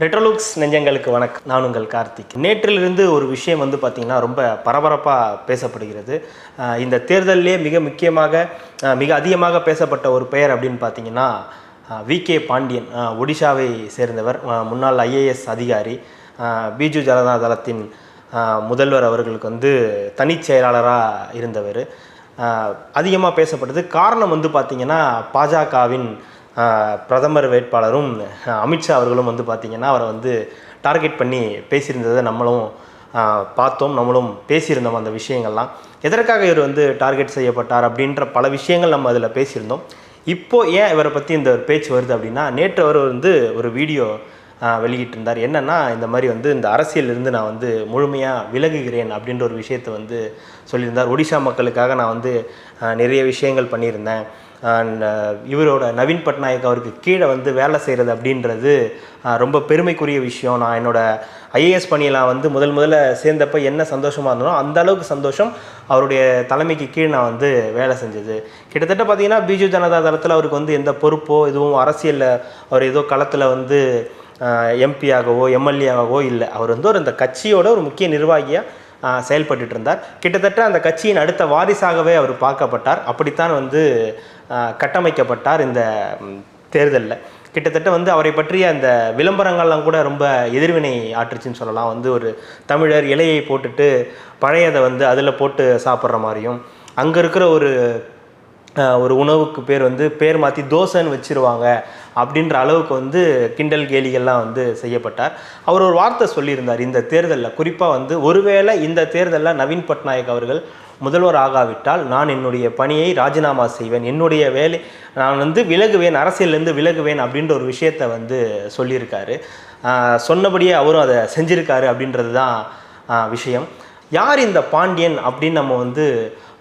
ரெட்ரோலுக்ஸ் நெஞ்சங்களுக்கு வணக்கம். நான் உங்கள் கார்த்திக். நேற்றிலிருந்து ஒரு விஷயம் பார்த்திங்கன்னா ரொம்ப பரபரப்பாக பேசப்படுகிறது. இந்த தேர்தலிலே மிக முக்கியமாக மிக அதிகமாக பேசப்பட்ட ஒரு பெயர் அப்படின்னு பார்த்தீங்கன்னா விகே பாண்டியன். ஒடிஷாவை சேர்ந்தவர், முன்னாள் ஐஏஎஸ் அதிகாரி, பிஜு ஜனதா தளத்தின் முதல்வர் அவர்களுக்கு தனிச் செயலாளராக இருந்தவர். அதிகமாக பேசப்பட்டது காரணம் பார்த்திங்கன்னா பாஜகவின் பிரதமர் வேட்பாளரும் அமித்ஷா அவர்களும் பார்த்திங்கன்னா அவரை டார்கெட் பண்ணி பேசியிருந்ததை நம்மளும் பார்த்தோம், நம்மளும் பேசியிருந்தோம். அந்த விஷயங்கள்லாம் எதற்காக இவர் டார்கெட் செய்யப்பட்டார் அப்படின்ற பல விஷயங்கள் நம்ம அதில் பேசியிருந்தோம். இப்போது ஏன் இவரை பற்றி இந்த ஒரு பேச்சு வருது அப்படின்னா, நேற்று அவர் ஒரு வீடியோ வெளியிட்டிருந்தார். என்னென்னா, இந்த மாதிரி இந்த அரசியலிருந்து நான் முழுமையாக விலகுகிறேன் அப்படின்ற ஒரு விஷயத்தை சொல்லியிருந்தார். ஒடிஷா மக்களுக்காக நான் நிறைய விஷயங்கள் பண்ணியிருந்தேன். இவரோட நவீன் பட்நாயக் அவருக்கு கீழே வேலை செய்கிறது அப்படின்றது ரொம்ப பெருமைக்குரிய விஷயம். நான் என்னோடய ஐஏஎஸ் பணியெல்லாம் முதல்ல சேர்ந்தப்போ என்ன சந்தோஷமாக இருந்தனோ அந்த அளவுக்கு சந்தோஷம் அவருடைய தலைமைக்கு கீழ் நான் வேலை செஞ்சது. கிட்டத்தட்ட பார்த்திங்கன்னா பிஜு ஜனதா தளத்தில் அவருக்கு எந்த பொறுப்போ எதுவும் அரசியலில் அவர் ஏதோ களத்தில் எம்பியாகவோ எம்எல்ஏவாகவோ இல்லை. அவர் ஒரு இந்த கட்சியோட ஒரு முக்கிய நிர்வாகியாக செயல்பட்டு இருந்தார். கிட்டத்தட்ட அந்த கட்சியின் அடுத்த வாரிசாகவே அவர் பார்க்கப்பட்டார். அப்படித்தான் கட்டமைக்கப்பட்டார் இந்த தேர்தலில். கிட்டத்தட்ட அவரை பற்றிய அந்த விளம்பரங்கள்லாம் கூட ரொம்ப எதிர்வினை ஆற்றுச்சுன்னு சொல்லலாம். ஒரு தமிழர் இலையை போட்டுட்டு பழையதை அதில் போட்டு சாப்பிட்ற மாதிரியும், அங்கே இருக்கிற ஒரு உணவுக்கு பேர் மாற்றி தோசைன்னு வச்சுருவாங்க அப்படின்ற அளவுக்கு கிண்டல் கேலிகள்லாம் செய்யப்பட்டார். அவர் ஒரு வார்த்தை சொல்லியிருந்தார் இந்த தேர்தலில், குறிப்பாக ஒருவேளை இந்த தேர்தலில் நவீன் பட்நாயக் அவர்கள் முதல்வர் ஆகாவிட்டால் நான் என்னுடைய பணியை ராஜினாமா செய்வேன், என்னுடைய வேலை நான் விலகுவேன், அரசியலேருந்து விலகுவேன் அப்படின்ற ஒரு விஷயத்தை சொல்லியிருக்காரு. சொன்னபடியே அவரும் அதை செஞ்சுருக்காரு அப்படின்றது தான் விஷயம். யார் இந்த பாண்டியன் அப்படின்னு நம்ம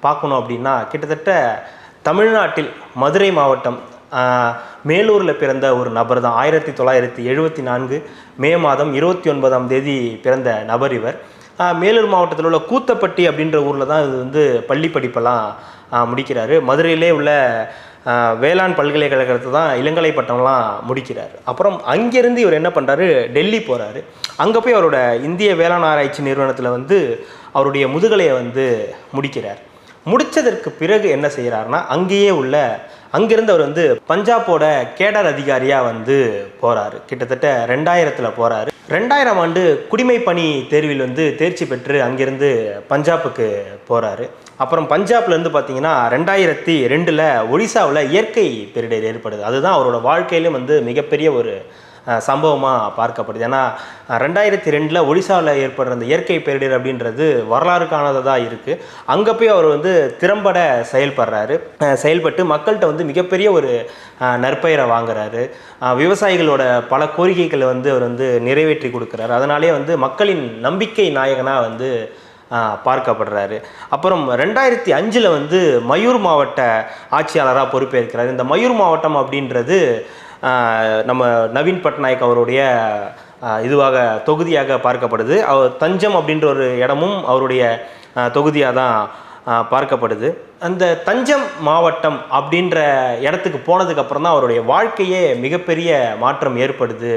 பார்க்கணும் அப்படின்னா, கிட்டத்தட்ட தமிழ்நாட்டில் மதுரை மாவட்டம் மேலூரில் பிறந்த ஒரு நபர் தான். 1974 மே மாதம் 29 பிறந்த நபர் இவர். மேலூர் மாவட்டத்தில் உள்ள கூத்தப்பட்டி அப்படின்ற ஊரில் தான் இது பள்ளி படிப்பெல்லாம் முடிக்கிறாரு. மதுரையிலே உள்ள வேளாண் பல்கலைக்கழகத்தை தான் இளங்கலை பட்டம்லாம் முடிக்கிறார். அப்புறம் அங்கேருந்து இவர் என்ன பண்ணுறாரு, டெல்லி போகிறாரு. அங்கே போய் அவரோட இந்திய வேளாண் ஆராய்ச்சி நிறுவனத்தில் அவருடைய முதுகலையை முடிக்கிறார். முடித்ததற்கு பிறகு என்ன செய்கிறாருன்னா, அங்கேருந்து அவர் பஞ்சாபோட கேடர் அதிகாரியாக போகிறாரு. கிட்டத்தட்ட 2000 போகிறாரு. 2000 ஆண்டு குடிமை பணி தேர்வில் தேர்ச்சி பெற்று அங்கேருந்து பஞ்சாபுக்கு போகிறாரு. அப்புறம் பஞ்சாப்லேருந்து பார்த்திங்கன்னா 2002 ஒடிசாவில் இயற்கை பேரிடர் ஏற்படுது. அதுதான் அவரோட வாழ்க்கையிலும் மிகப்பெரிய ஒரு சம்பவமாக பார்க்கப்படுது. ஏன்னா 2002 ஒடிசாவில் ஏற்படுற அந்த இயற்கை பேரிடர் அப்படின்றது வரலாறு காணாததாக இருக்குது. அங்கே போய் அவர் திறம்பட செயல்பட்டு மக்கள்கிட்ட மிகப்பெரிய ஒரு நற்பெயரை வாங்குறாரு. விவசாயிகளோட பல கோரிக்கைகளை அவர் நிறைவேற்றி கொடுக்குறாரு. அதனாலே மக்களின் நம்பிக்கை நாயகனாக பார்க்கப்படுறாரு. அப்புறம் 2005 மயூர் மாவட்ட ஆட்சியாளராக பொறுப்பேற்கிறார். இந்த மயூர் மாவட்டம் அப்படின்றது நம்ம நவீன் பட்நாயக் அவருடைய தொகுதியாக பார்க்கப்படுது. அவர் தஞ்சம் அப்படின்ற ஒரு இடமும் அவருடைய தொகுதியாக தான் பார்க்கப்படுது. அந்த தஞ்சம் மாவட்டம் அப்படின்ற இடத்துக்கு போனதுக்கப்புறம் தான் அவருடைய வாழ்க்கையே மிகப்பெரிய மாற்றம் ஏற்படுது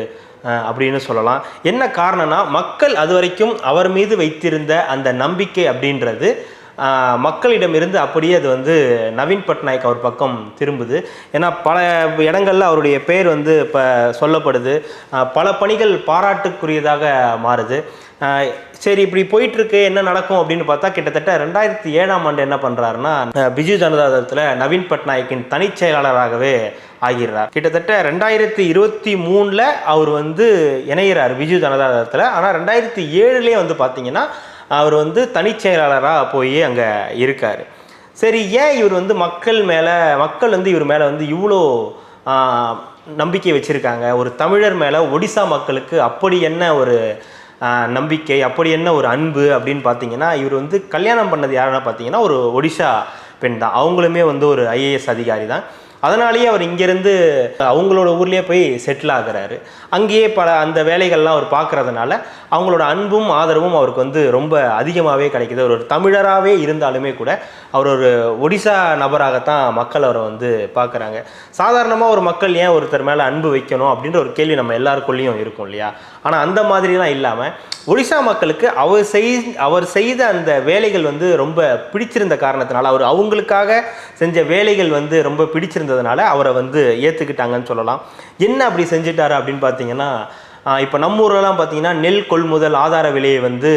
அப்படின்னு சொல்லலாம். என்ன காரணம்னா, மக்கள் அது வரைக்கும் அவர் மீது வைத்திருந்த அந்த நம்பிக்கை அப்படின்றது மக்களிடமிருந்து அப்படியே அது நவீன் பட்நாயக் அவர் பக்கம் திரும்புது. ஏன்னா பல இடங்களில் அவருடைய பேர் இப்போ சொல்லப்படுது. பல பணிகள் பாராட்டுக்குரியதாக மாறுது. சரி, இப்படி போயிட்டுருக்கு, என்ன நடக்கும் அப்படின்னு பார்த்தா, கிட்டத்தட்ட 2007 என்ன பண்ணுறாருன்னா, பிஜு ஜனதா தளத்தில் நவீன் பட்நாயக்கின் தனிச் செயலாளராகவே ஆகிறார். கிட்டத்தட்ட 2023 அவர் இணைகிறார் பிஜு ஜனதா தளத்தில். ஆனால் 2007 பார்த்தீங்கன்னா அவர் தனிச் செயலாளராக போய் அங்கே இருக்கார். சரி, ஏன் இவர் மக்கள் இவர் மேலே இவ்வளோ நம்பிக்கை வச்சுருக்காங்க? ஒரு தமிழர் மேலே ஒடிசா மக்களுக்கு அப்படி என்ன ஒரு நம்பிக்கை, அப்படி என்ன ஒரு அன்பு அப்படின்னு பார்த்தீங்கன்னா, இவர் கல்யாணம் பண்ணது யாருன்னா பார்த்தீங்கன்னா ஒரு ஒடிஷா பெண் தான். அவங்களுமே ஒரு ஐஏஎஸ் அதிகாரி தான். அதனாலேயே அவர் இங்கேருந்து அவங்களோட ஊர்லேயே போய் செட்டில் ஆகுறாரு. அங்கேயே அந்த வேலைகள்லாம் அவர் பார்க்குறதுனால அவங்களோட அன்பும் ஆதரவும் அவருக்கு வந்து ரொம்ப அதிகமாகவே கிடைக்குது. ஒரு தமிழராகவே இருந்தாலுமே கூட அவர் ஒரு ஒடிசா நபராகத்தான் மக்கள் அவரை வந்து பார்க்குறாங்க. சாதாரணமாக ஒரு மக்கள் ஏன் ஒருத்தர் மேலே அன்பு வைக்கணும் அப்படின்ற ஒரு கேள்வி நம்ம எல்லாருக்குள்ளேயும் இருக்கும் இல்லையா? ஆனால் அந்த மாதிரிலாம் இல்லாமல் ஒடிசா மக்களுக்கு அவர் செய்த அந்த வேலைகள் வந்து ரொம்ப பிடிச்சிருந்த காரணத்தினால, அவர் அவங்களுக்காக செஞ்ச வேலைகள் வந்து ரொம்ப பிடிச்சிருந்ததுனால அவரை வந்து ஏற்றுக்கிட்டாங்கன்னு சொல்லலாம். என்ன அப்படி செஞ்சுட்டாரு அப்படின்னு பார்த்தீங்கன்னா, இப்போ நம்ம ஊரெலாம் பார்த்தீங்கன்னா நெல் கொள்முதல் ஆதார விலையை வந்து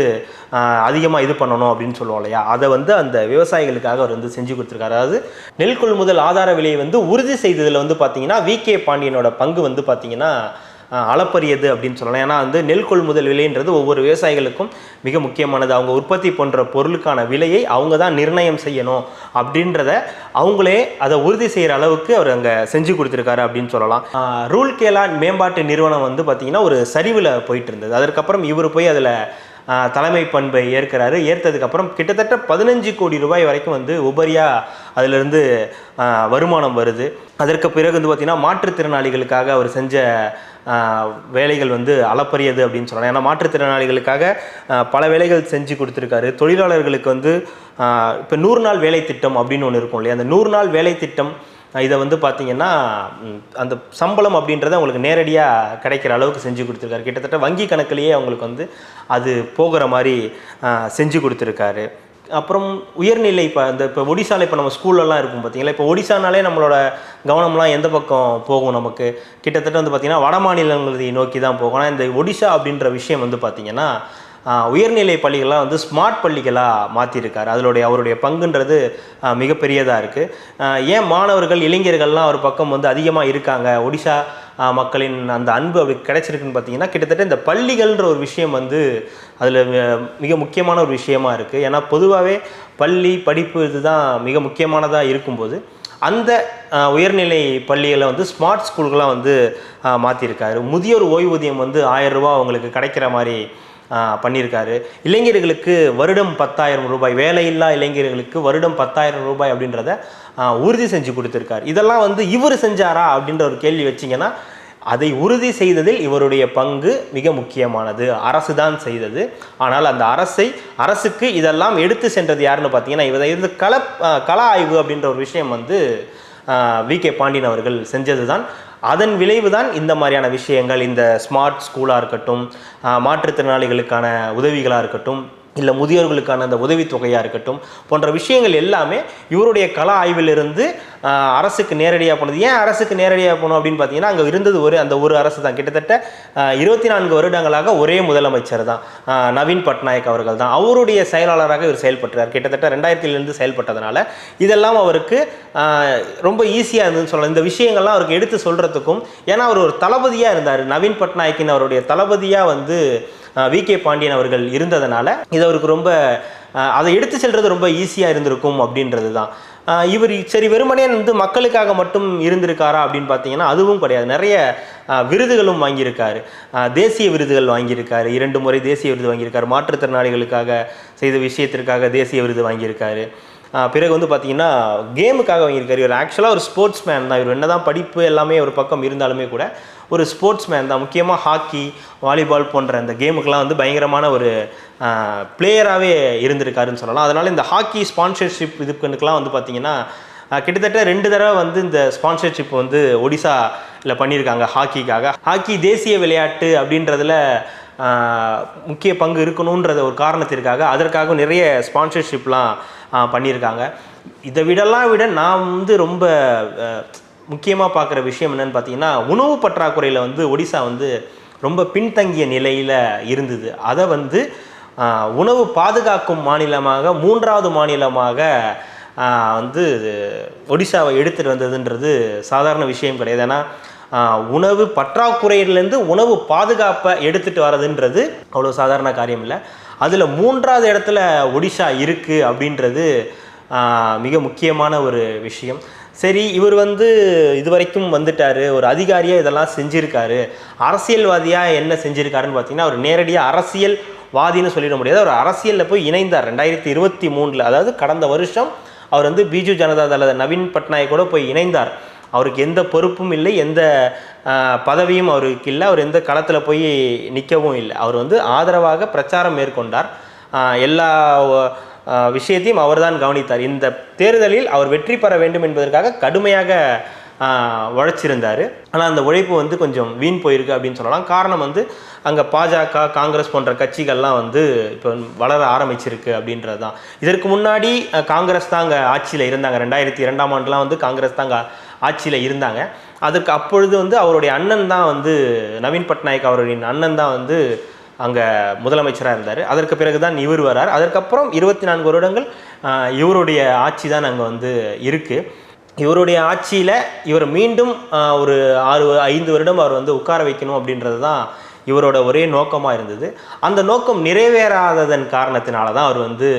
அதிகமாக இது பண்ணணும் அப்படின்னு சொல்லுவோம் இல்லையா? அதை வந்து அந்த விவசாயிகளுக்காக அவர் வந்து செஞ்சு கொடுத்துருக்காரு. அதாவது நெல் கொள்முதல் ஆதார விலையை வந்து உறுதி செய்ததில் வந்து பார்த்தீங்கன்னா வி.கே. பாண்டியனோட பங்கு வந்து பார்த்தீங்கன்னா அளப்பரியது அப்படின்னு சொல்லலாம். ஏன்னா வந்து நெல் கொள்முதல் விலைன்றது ஒவ்வொரு விவசாயிகளுக்கும் மிக முக்கியமானது. அவங்க உற்பத்தி பண்ணுற பொருளுக்கான விலையை அவங்க தான் நிர்ணயம் செய்யணும் அப்படின்றத அவங்களே அதை உறுதி செய்கிற அளவுக்கு அவர் அங்கே செஞ்சு கொடுத்துருக்காரு அப்படின்னு சொல்லலாம். ரூர்கேலா மேம்பாட்டு நிறுவனம் வந்து பார்த்திங்கன்னா ஒரு சரிவில் போயிட்டு இருந்தது. அதற்கப்புறம் இவர் போய் அதில் தலைமை பண்பை ஏற்கிறாரு. ஏற்றதுக்கப்புறம் கிட்டத்தட்ட 15 கோடி ரூபாய் வரைக்கும் வந்து உபரியாக அதிலிருந்து வருமானம் வருது. அதற்கு பிறகு வந்து பார்த்திங்கன்னா மாற்றுத்திறனாளிகளுக்காக அவர் செஞ்ச வேலைகள் வந்து அளப்பரியது அப்படின்னு சொல்லலாம். ஏன்னா மாற்றுத்திறனாளிகளுக்காக பல வேலைகள் செஞ்சு கொடுத்துருக்காரு. தொழிலாளர்களுக்கு வந்து இப்போ 100 நாள் வேலை திட்டம் அப்படின்னு ஒன்று இருக்கும் இல்லையா? அந்த 100 நாள் வேலை திட்டம் இதை வந்து பார்த்திங்கன்னா அந்த சம்பளம் அப்படின்றத அவங்களுக்கு நேரடியாக கிடைக்கிற அளவுக்கு செஞ்சு கொடுத்துருக்காரு. கிட்டத்தட்ட வங்கி கணக்கிலேயே அவங்களுக்கு வந்து அது போகிற மாதிரி செஞ்சு கொடுத்துருக்காரு. அப்புறம் உயர்நிலை இப்போ ஒடிசாவில் இப்போ நம்ம ஸ்கூல்லலாம் இருக்கும் பார்த்தீங்களா? இப்போ ஒடிசானாலே நம்மளோட கவனம்லாம் எந்த பக்கம் போகும்? நமக்கு கிட்டத்தட்ட வந்து பார்த்திங்கன்னா வட மாநிலங்களை நோக்கி தான் போகும். ஆனால் இந்த ஒடிசா அப்படின்ற விஷயம் வந்து பார்த்திங்கன்னா உயர்நிலை பள்ளிகள்லாம் வந்து ஸ்மார்ட் பள்ளிகளாக மாற்றிருக்காரு. அவருடைய பங்குன்றது மிகப்பெரியதாக இருக்குது. ஏன் மாணவர்கள் இளைஞர்கள்லாம் ஒரு பக்கம் வந்து அதிகமாக இருக்காங்க, ஒடிசா மக்களின் அந்த அன்பு அப்படி கிடைச்சிருக்குன்னு பார்த்தீங்கன்னா கிட்டத்தட்ட இந்த பள்ளிகள்ன்ற ஒரு விஷயம் வந்து அதில் மிக முக்கியமான ஒரு விஷயமா இருக்குது. ஏன்னா பொதுவாகவே பள்ளி படிப்பு இதுதான் மிக முக்கியமானதாக இருக்கும்போது அந்த உயர்நிலை பள்ளிகளை வந்து ஸ்மார்ட் ஸ்கூல்களாக வந்து மாற்றிருக்காரு. முதியோர் ஓய்வூதியம் வந்து 1000 ரூபா அவங்களுக்கு கிடைக்கிற மாதிரி பண்ணியிருக்காரு. இளைஞர்களுக்கு வருடம் 10,000 ரூபாய், வேலையில்லா இளைஞர்களுக்கு வருடம் 10,000 ரூபாய் அப்படின்றத உறுதி செஞ்சு கொடுத்துருக்காரு. இதெல்லாம் வந்து இவர் செஞ்சாரா அப்படின்ற ஒரு கேள்வி வச்சிங்கன்னா, அதை உறுதி செய்ததில் இவருடைய பங்கு மிக முக்கியமானது. அரசு தான் செய்தது. ஆனால் அந்த அரசுக்கு இதெல்லாம் எடுத்து சென்றது யாருன்னு பார்த்தீங்கன்னா, இதை இது கள ஆய்வு அப்படின்ற ஒரு விஷயம் வந்து வி.கே. பாண்டியன் அவர்கள் செஞ்சது தான். அதன் விளைவு தான் இந்த மாதிரியான விஷயங்கள், இந்த ஸ்மார்ட் ஸ்கூலாக இருக்கட்டும், மாற்றுத்திறனாளிகளுக்கான உதவிகளாக இருக்கட்டும், இல்லை முதியோர்களுக்கான அந்த உதவித்தொகையாக இருக்கட்டும், போன்ற விஷயங்கள் எல்லாமே இவருடைய கள ஆய்விலிருந்து அரசுக்கு நேரடியாக போனது. ஏன் அரசுக்கு நேரடியாக போகணும் அப்படின்னு பார்த்தீங்கன்னா, அங்கே இருந்தது அந்த ஒரு அரசு தான். கிட்டத்தட்ட 24 வருடங்களாக ஒரே முதலமைச்சர் தான், நவீன் பட்நாயக் அவர்கள் தான். அவருடைய செயலாளராக இவர் செயல்பட்டார். கிட்டத்தட்ட 2000 செயல்பட்டதுனால இதெல்லாம் அவருக்கு ரொம்ப ஈஸியாக இருந்ததுன்னு சொல்லலாம். இந்த விஷயங்கள்லாம் அவருக்கு எடுத்து சொல்கிறதுக்கும், ஏன்னா அவர் ஒரு தளபதியாக இருந்தார். நவீன் பட்நாயக்கின் அவருடைய தளபதியாக வந்து வி.கே. பாண்டியன் அவர்கள் இருந்ததுனால இது அவருக்கு ரொம்ப அதை எடுத்து செல்வது ரொம்ப ஈஸியாக இருந்திருக்கும் அப்படின்றது தான். இவர் சரி வெறுமனே வந்து மக்களுக்காக மட்டும் இருந்திருக்காரா அப்படின்னு பார்த்தீங்கன்னா அதுவும் கிடையாது. நிறைய விருதுகளும் வாங்கியிருக்காரு. தேசிய விருதுகள் வாங்கியிருக்காரு. 2 முறை தேசிய விருது வாங்கியிருக்காரு. மாற்றுத்திறனாளிகளுக்காக செய்த விஷயத்திற்காக தேசிய விருது வாங்கியிருக்காரு. பிறகு வந்து பார்த்திங்கன்னா கேமுக்காக வாங்கியிருக்காரு. இவர் ஆக்சுவலாக ஒரு ஸ்போர்ட்ஸ் மேன் தான். இவர் என்ன தான் படிப்பு எல்லாமே ஒரு பக்கம் இருந்தாலுமே கூட ஒரு ஸ்போர்ட்ஸ் மேன் தான். முக்கியமாக ஹாக்கி, வாலிபால் போன்ற அந்த கேமுக்கெலாம் வந்து பயங்கரமான ஒரு பிளேயராகவே இருந்திருக்காருன்னு சொல்லலாம். அதனால் இந்த ஹாக்கி ஸ்பான்சர்ஷிப் இதுக்குன்னுக்கெலாம் வந்து பார்த்திங்கன்னா கிட்டத்தட்ட 2 தடவை வந்து இந்த ஸ்பான்சர்ஷிப் வந்து ஒடிசாவில் பண்ணியிருக்காங்க ஹாக்கிக்காக. ஹாக்கி தேசிய விளையாட்டு அப்படின்றதுல முக்கிய பங்கு இருக்கணுன்றத ஒரு காரணத்திற்காக அதற்காக நிறைய ஸ்பான்சர்ஷிப்லாம் பண்ணியிருக்காங்க. இதை விட நான் வந்து ரொம்ப முக்கியமாக பார்க்குற விஷயம் என்னென்னு பார்த்தீங்கன்னா, உணவு பற்றாக்குறையில் வந்து ஒடிசா வந்து ரொம்ப பின்தங்கிய நிலையில் இருந்தது. அதை வந்து உணவு பாதுகாக்கும் மாநிலமாக 3வது மாநிலமாக வந்து ஒடிசாவை எடுத்துகிட்டு வந்ததுன்றது சாதாரண விஷயம் கிடையாது. ஏன்னா உணவு பற்றாக்குறையிலேருந்து உணவு பாதுகாப்பை எடுத்துகிட்டு வரதுன்றது அவ்வளோ சாதாரண காரியம் இல்லை. அதில் 3வது இடத்துல ஒடிசா இருக்குது அப்படின்றது மிக முக்கியமான ஒரு விஷயம். சரி, இவர் வந்து இதுவரைக்கும் வந்துட்டார், ஒரு அதிகாரியாக இதெல்லாம் செஞ்சுருக்காரு. அரசியல்வாதியாக என்ன செஞ்சுருக்காருன்னு பார்த்தீங்கன்னா, அவர் நேரடியாக அரசியல்வாதின்னு சொல்லிட முடியாது. அவர் அரசியலில் போய் இணைந்தார் 2023. அதாவது கடந்த வருஷம் அவர் வந்து பிஜு ஜனதா தள நவீன் பட்நாயக் கூட போய் இணைந்தார். அவருக்கு எந்த பொறுப்பும் இல்லை, எந்த பதவியும் அவருக்கு இல்லை, அவர் எந்த களத்தில் போய் நிற்கவும் இல்லை. அவர் வந்து ஆதரவாக பிரச்சாரம் மேற்கொண்டார். எல்லா விஷயத்தையும் அவர்தான் கவனித்தார். இந்த தேர்தலில் அவர் வெற்றி பெற வேண்டும் என்பதற்காக கடுமையாக உழைச்சிருந்தார். ஆனால் அந்த உழைப்பு வந்து கொஞ்சம் வீண் போயிருக்கு அப்படின்னு சொல்லலாம். காரணம் வந்து அங்கே பாஜக, காங்கிரஸ் போன்ற கட்சிகள்லாம் வந்து இப்போ வளர ஆரம்பிச்சிருக்கு அப்படின்றது தான். இதற்கு முன்னாடி காங்கிரஸ் தான் அங்கே ஆட்சியில் இருந்தாங்க. 2002ஆம் ஆண்டுலாம் வந்து காங்கிரஸ் தான் அங்கே ஆட்சியில் இருந்தாங்க. அதுக்கு அப்பொழுது வந்து அவருடைய அண்ணன் தான் வந்து நவீன் பட்நாயக் அவருடைய அண்ணன் தான் வந்து அங்கே முதலமைச்சராக இருந்தார். அதற்கு பிறகு தான் இவர் வரார். அதற்கப்புறம் 24 வருடங்கள் இவருடைய ஆட்சி தான் அங்கே வந்து இருக்குது. இவருடைய ஆட்சியில் இவர் மீண்டும் ஒரு 5 வருடம் அவர் வந்து உட்கார வைக்கணும் அப்படின்றது தான் இவரோட ஒரே நோக்கமாக இருந்தது. அந்த நோக்கம் நிறைவேறாததன் காரணத்தினால தான் அவர் வந்து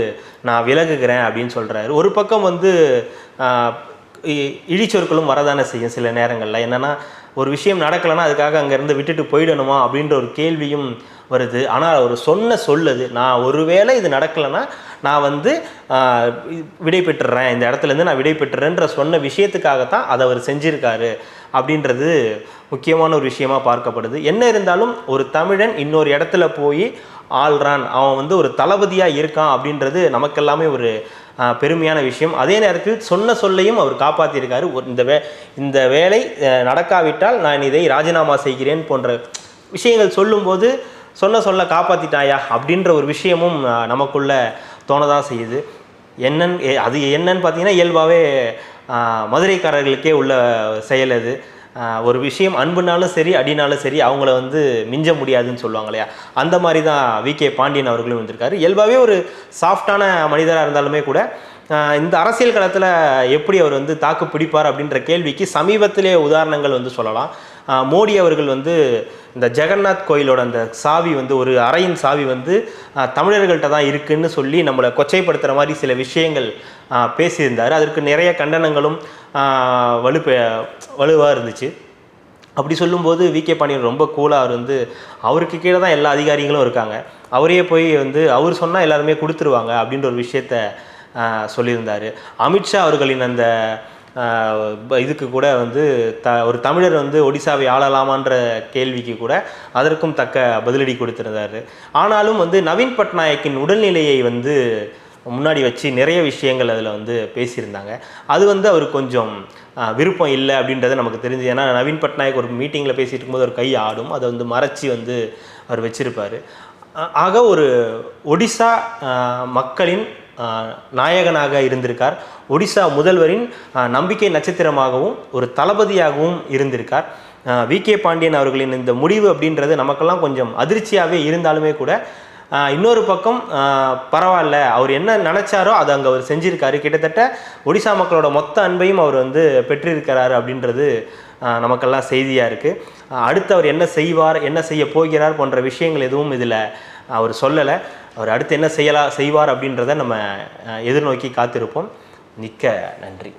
நான் விலகுகிறேன் அப்படின்னு சொல்கிறாரு. ஒரு பக்கம் வந்து இழிச்சொற்களும் வரதானே செய்யும் சில நேரங்களில். என்னென்னா ஒரு விஷயம் நடக்கலைன்னா அதுக்காக அங்கேருந்து விட்டுட்டு போயிடணுமா அப்படின்ற ஒரு கேள்வியும் வருது. ஆனால் அவர் சொல்லுது, நான் ஒருவேளை இது நடக்கலைன்னா நான் வந்து விடை பெற்றுறேன், இந்த இடத்துலேருந்து நான் விடை பெற்றுறேன்ற சொன்ன விஷயத்துக்காகத்தான் அதை அவர் செஞ்சுருக்காரு அப்படின்றது முக்கியமான ஒரு விஷயமா பார்க்கப்படுது. என்ன இருந்தாலும் ஒரு தமிழன் இன்னொரு இடத்துல போய் ஆள்றான், அவன் வந்து ஒரு தளபதியாக இருக்கான் அப்படின்றது நமக்கெல்லாமே ஒரு பெருமையான விஷயம். அதே நேரத்தில் சொன்ன சொல்லையும் அவர் காப்பாற்றியிருக்காரு. இந்த வேலை நடக்காவிட்டால் நான் இதை ராஜினாமா செய்கிறேன் போன்ற விஷயங்கள் சொல்லும்போது சொல்ல காப்பாற்றிட்டாயா அப்படின்ற ஒரு விஷயமும் நமக்குள்ள தோணதான் செய்யுது. அது என்னன்னு பார்த்தீங்கன்னா இயல்பாகவே மதுரைக்காரர்களுக்கே உள்ள செயல் அது. ஒரு விஷயம் அன்புனாலும் சரி அடினாலும் சரி அவங்கள வந்து மிஞ்ச முடியாதுன்னு சொல்லுவாங்க இல்லையா, அந்த மாதிரி தான் வி.கே. பாண்டியன் அவர்களும் வந்திருக்காரு. இயல்பாகவே ஒரு சாஃப்டான மனிதராக இருந்தாலுமே கூட இந்த அரசியல் களத்தில் எப்படி அவர் வந்து தாக்கு பிடிப்பார் அப்படின்ற கேள்விக்கு சமீபத்திலே உதாரணங்கள் வந்து சொல்லலாம். மோடி அவர்கள் வந்து இந்த ஜெகநாத் கோயிலோட அந்த சாவி வந்து ஒரு அறையின் சாவி வந்து தமிழர்கள்ட்ட தான் இருக்குன்னு சொல்லி நம்மளை கொச்சைப்படுத்துகிற மாதிரி சில விஷயங்கள் பேசியிருந்தார். அதற்கு நிறைய கண்டனங்களும் வலுவாக இருந்துச்சு. அப்படி சொல்லும்போது வி.கே. பாண்டியன் ரொம்ப கூலாக அவர் வந்து அவருக்கு கீழே தான் எல்லா அதிகாரிகளும் இருக்காங்க, அவரே போய் வந்து அவர் சொன்னால் எல்லாருமே கொடுத்துருவாங்க அப்படின்ற ஒரு விஷயத்த சொல்லியிருந்தார். அமித்ஷா அவர்களின் அந்த இதுக்கு கூட வந்து ஒரு தமிழர் வந்து ஒடிசாவை ஆளலாமான்ற கேள்விக்கு கூட அதற்கும் தக்க பதிலடி கொடுத்திருந்தார். ஆனாலும் வந்து நவீன் பட்நாயக்கின் உடல்நிலையை வந்து முன்னாடி வச்சு நிறைய விஷயங்கள் அதில் வந்து பேசியிருந்தாங்க. அது வந்து அவருக்கு கொஞ்சம் விருப்பம் இல்லை அப்படின்றத நமக்கு தெரிஞ்சு. ஏன்னா நவீன் பட்நாயக் ஒரு மீட்டிங்கில் பேசிகிட்டு இருக்கும்போது ஒரு கை ஆடும், அதை வந்து மறைச்சி வந்து அவர் வச்சிருப்பார். ஆக ஒரு ஒடிசா மக்களின் நாயகனாக இருந்திருக்கார். ஒடிசா முதல்வரின் நம்பிக்கை நட்சத்திரமாகவும் ஒரு தளபதியாகவும் இருந்திருக்கார். வி.கே. பாண்டியன் அவர்களின் இந்த முடிவு அப்படின்றது நமக்கெல்லாம் கொஞ்சம் அதிர்ச்சியாகவே இருந்தாலுமே கூட இன்னொரு பக்கம் பரவாயில்ல, அவர் என்ன நினச்சாரோ அதை அங்கே அவர் செஞ்சுருக்காரு. கிட்டத்தட்ட ஒடிசா மக்களோட மொத்த அன்பையும் அவர் வந்து பெற்றிருக்கிறாரு அப்படின்றது நமக்கெல்லாம் செய்தியாக இருக்குது. அடுத்து அவர் என்ன செய்வார், என்ன செய்ய போகிறார் போன்ற விஷயங்கள் எதுவும் இதில் அவர் சொல்லலை. அவர் அடுத்து என்ன செய்வார் அப்படின்றத நம்ம எதிர்நோக்கி காத்திருப்போம். மிக்க நன்றி.